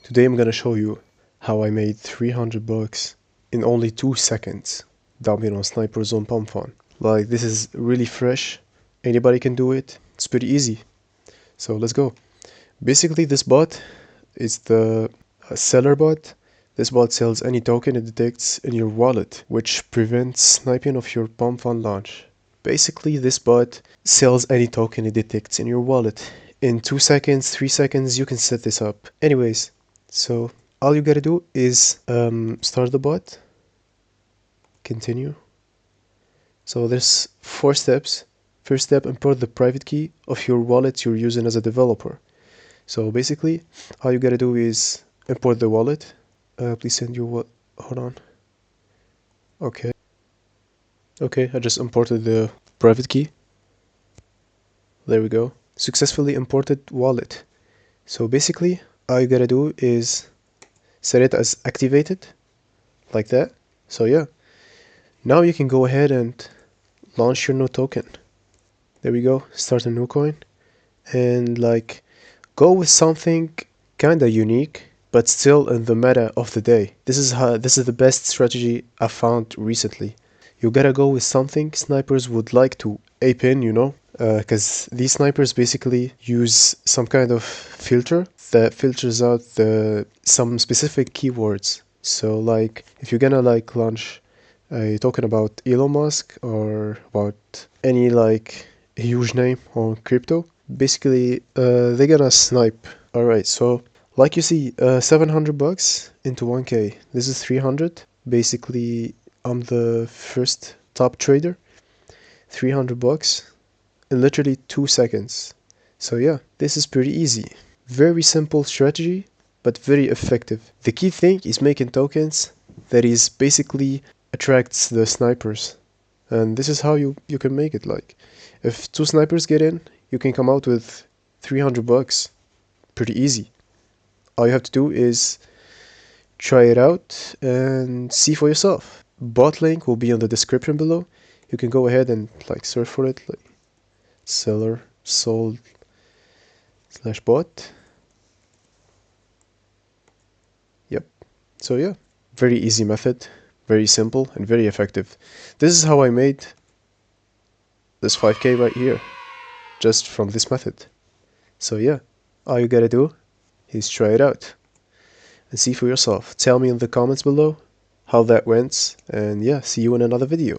Today I'm gonna show you how I made 300 bucks in only 2 seconds dumping on snipers on Pumpfun. Like, this is really fresh, anybody can do it, it's pretty easy. So let's go. Basically this bot is the seller bot. This bot sells any token it detects in your wallet, which prevents sniping of your Pumpfun launch. Basically this bot sells any token it detects in your wallet. In 2 seconds, 3 seconds, you can set this up. Anyways, so all you gotta do is start the bot, continue. So there's 4 steps. First step, import the private key of your wallet you're using as a developer. So basically, all you gotta do is import the wallet. Please send your what? Hold on. Okay. Okay, I just imported the private key. There we go. Successfully imported wallet. So basically, all you gotta do is set it as activated, like that. So yeah, now you can go ahead and launch your new token. There we go, start a new coin, and like go with something kinda unique, but still in the meta of the day. This is the best strategy I found recently. You gotta go with something snipers would like to ape in, you know, because these snipers basically use some kind of filter that filters out some specific keywords. So like if you're gonna like launch a token about Elon Musk or about any like huge name on crypto, basically they're gonna snipe. Alright, so like you see, 700 bucks into 1k. This is 300. Basically I'm the first top trader. 300 bucks in literally 2 seconds. So yeah, this is pretty easy. Very simple strategy, but very effective. The key thing is making tokens that is basically attracts the snipers. And this is how you can make it. Like, if 2 snipers get in, you can come out with 300 bucks. Pretty easy. All you have to do is try it out and see for yourself. Bot link will be on the description below. You can go ahead and like search for it, like seller sold / bot. Yep. So yeah, very easy method, very simple and very effective. This is how I made this 5k right here, just from this method. So yeah, all you gotta do is try it out and see for yourself. Tell me in the comments below how that went, and yeah, see you in another video.